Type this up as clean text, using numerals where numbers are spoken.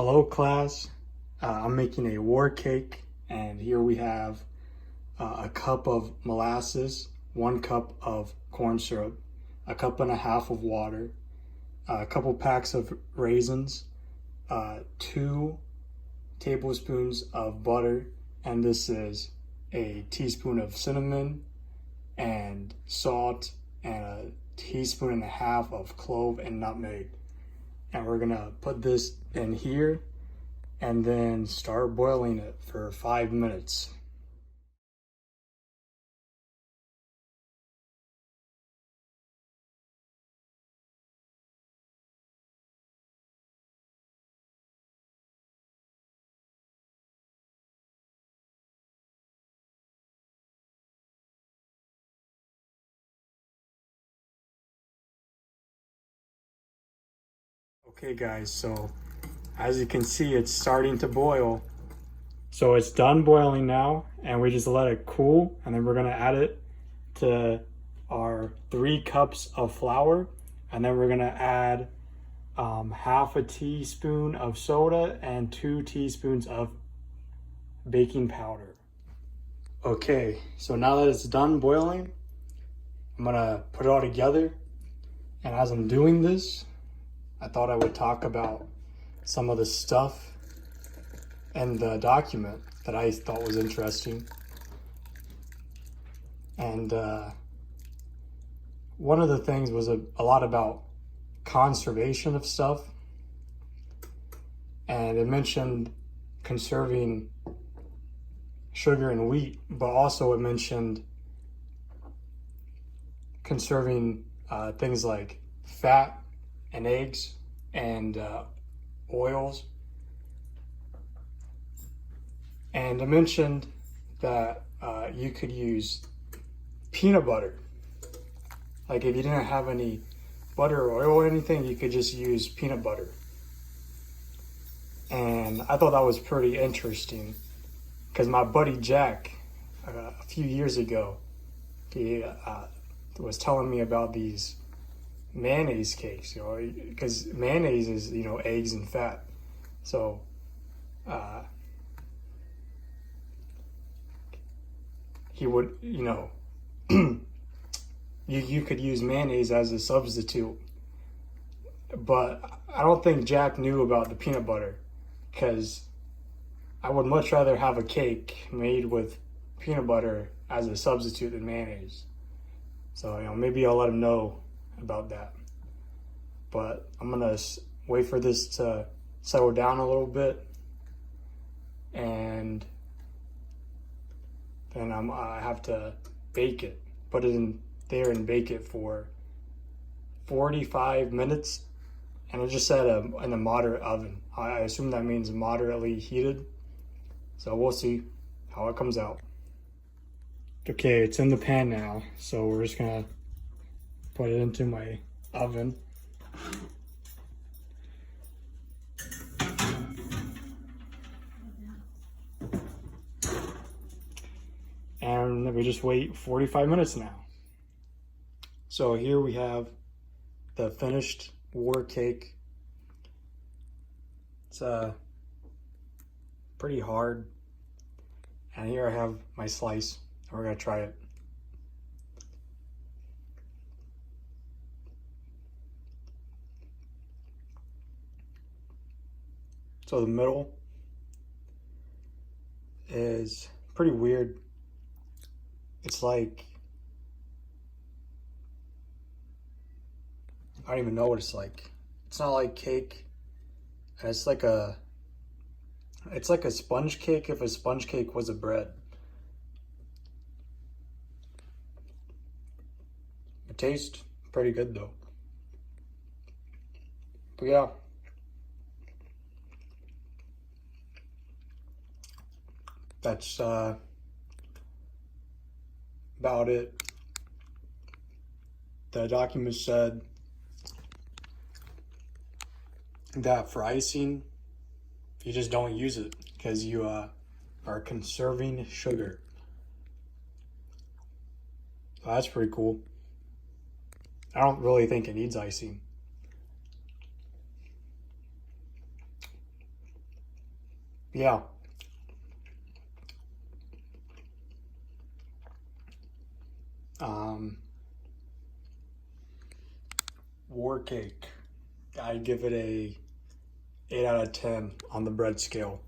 Hello class, I'm making a war cake, and here we have a cup of molasses, 1 cup of corn syrup, a cup and a half of water, a couple packs of raisins, 2 tablespoons of butter, and this is a teaspoon of cinnamon and salt and a teaspoon and a half of clove and nutmeg. And we're gonna put this in here and then start boiling it for 5 minutes. Okay guys, so as you can see, it's starting to boil. So it's done boiling now, and we just let it cool, and then we're gonna add it to our 3 cups of flour, and then we're gonna add half a teaspoon of soda and 2 teaspoons of baking powder. Okay, so now that it's done boiling, I'm gonna put it all together, and as I'm doing this, I thought I would talk about some of the stuff in the document that I thought was interesting. And one of the things was a lot about conservation of stuff. And it mentioned conserving sugar and wheat, but also it mentioned conserving things like fat and eggs and oils. And I mentioned that you could use peanut butter. Like if you didn't have any butter or oil or anything, you could just use peanut butter. And I thought that was pretty interesting because my buddy Jack, a few years ago, he was telling me about these mayonnaise cakes, because mayonnaise is, eggs and fat. So he would, you could use mayonnaise as a substitute. But I don't think Jack knew about the peanut butter, because I would much rather have a cake made with peanut butter as a substitute than mayonnaise. So, maybe I'll let him know about that. But I'm gonna wait for this to settle down a little bit, and then I have to bake it, put it in there and bake it for 45 minutes. And it just said in a moderate oven. I assume that means moderately heated. So we'll see how it comes out. Okay, it's in the pan now. So we're just gonna put it into my oven. And we just wait 45 minutes now. So here we have the finished war cake. It's pretty hard. And here I have my slice. We're gonna try it. So the middle is pretty weird. It's like, I don't even know what it's like. It's not like cake. And it's like a sponge cake if a sponge cake was a bread. It tastes pretty good though. But yeah. That's about it. The document said that for icing, you just don't use it because you are conserving sugar. So that's pretty cool. I don't really think it needs icing. Yeah. War cake. I give it a 8 out of 10 on the bread scale.